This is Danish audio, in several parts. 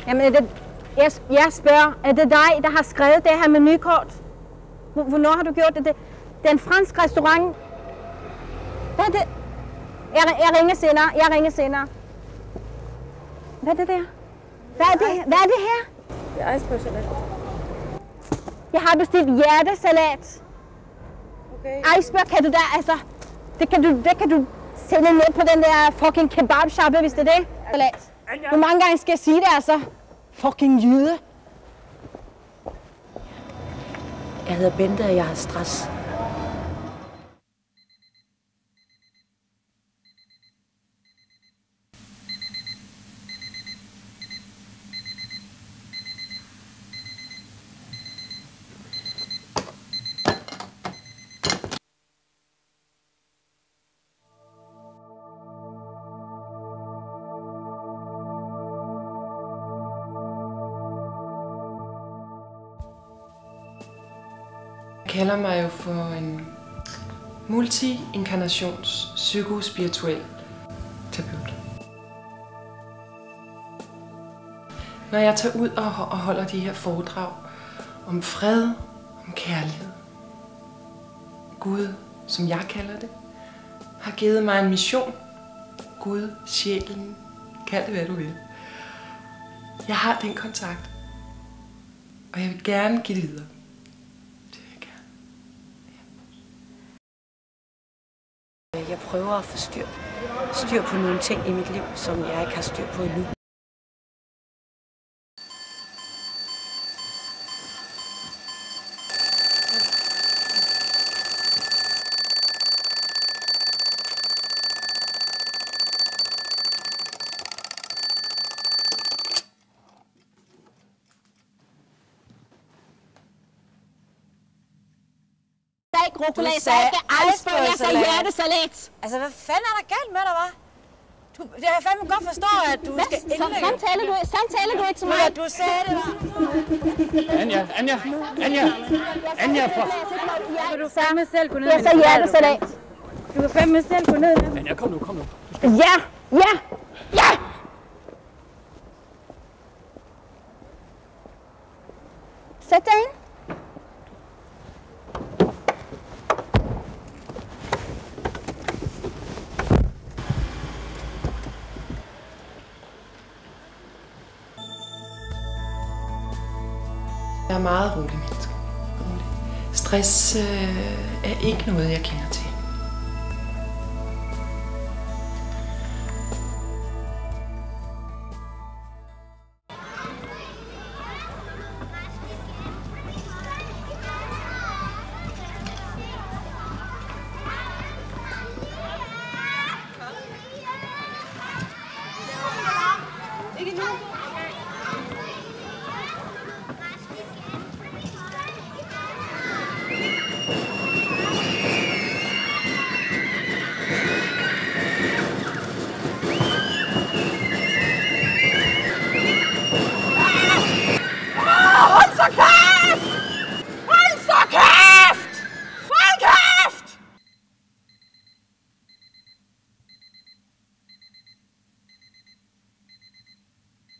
Jamen, jeg spørger, er det dig, der har skrevet det her menukort? Hvornår har du gjort det? Det er en fransk restaurant. Hvad er det? Jeg ringer senere. Hvad er det der? Hvad er det her? Det er icebergsalat. Jeg har bestilt hjertesalat. Okay. Iceberg kan du da, altså... Det kan du sælge ned på den der fucking kebabshoppe, hvis det er det. Salat. Hvor mange gange skal jeg sige det, altså? Fucking jyde. Jeg hedder Bente, og jeg har stress. Jeg kalder mig jo for en multi-inkarnations psykospirituel terapeut. Når jeg tager ud og holder de her foredrag om fred, om kærlighed, Gud, som jeg kalder det, har givet mig en mission. Gud, sjælen, kald det hvad du vil. Jeg har den kontakt, og jeg vil gerne give det videre. Jeg prøver at få styr på nogle ting i mit liv, som jeg ikke har styr på endnu. Rucola, jeg sagde ikke iceberg, jeg sagde hjertesalat. Altså, hvad fanden er der galt med dig, hva'? Jeg kan fandme godt forstå, at du skal indlægge. Sådan taler du ikke til mig. Du sagde det, hva'? Anja, for... Kan du fandme selv gå ned? Jeg sagde hjertesalat. Du kan fandme selv gå ned. Anja, kom nu. Ja! Sæt dig ind. Jeg er meget rolig menneske. Stress er ikke noget, jeg kender til.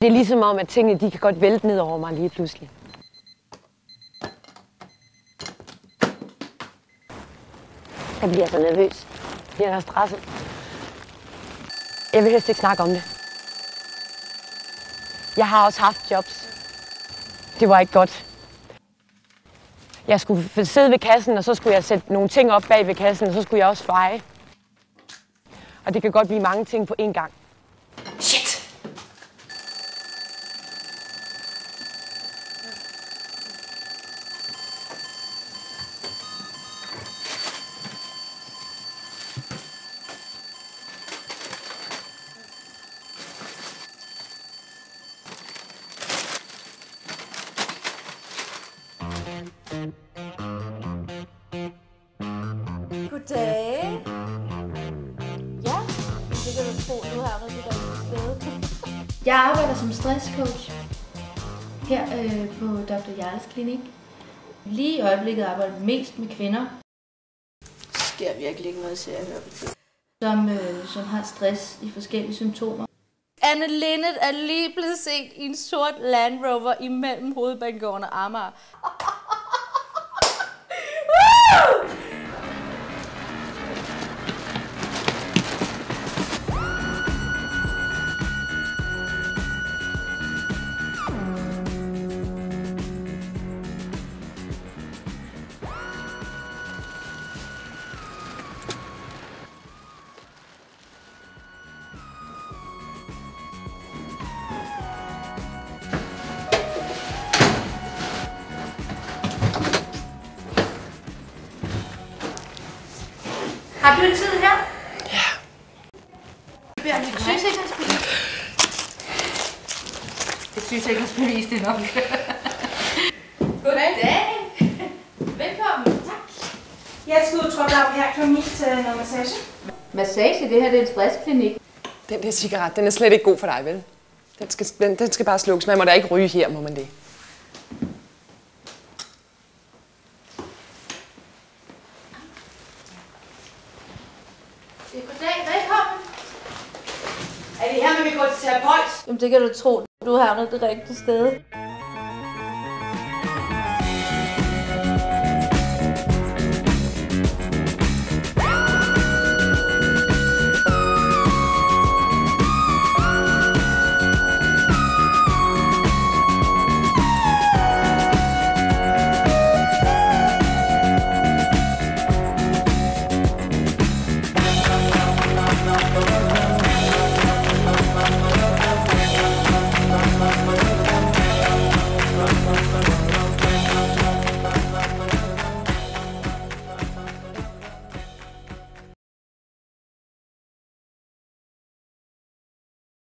Det er ligesom om, at tingene de kan godt vælte ned over mig lige pludselig. Jeg bliver så nervøs. Jeg er stresset. Jeg vil helst ikke snakke om det. Jeg har også haft jobs. Det var ikke godt. Jeg skulle sidde ved kassen, og så skulle jeg sætte nogle ting op bag ved kassen, og så skulle jeg også feje. Og det kan godt blive mange ting på én gang. Shit! Goddag. Ja, det kan du tro, du har været til stede. Jeg arbejder som stresscoach her på Dr. Jarls klinik. Lige i øjeblikket arbejder jeg mest med kvinder. Det sker virkelig ikke noget, så jeg hører på. Som har stress i forskellige symptomer. Anne Linnet er lige blevet set i en sort Land Rover imellem Hovedbanegården og Amager. Har du tid her? Ja. Det er mit sygesikringsbevis. Det sygesikringsbevis, det er nok. Goddag. Velkommen. Tak. Jeg skal udtrykke op her kl. 9 til noget massage. Massage, det her det er en stressklinik. Den der cigaret, den er slet ikke god for dig, vel? Den skal bare slukkes. Man må da ikke ryge her, må man det. Goddag, velkommen. Er det her, man kan gå til terapeut? Jamen det kan du tro, du har havnet det rigtige sted.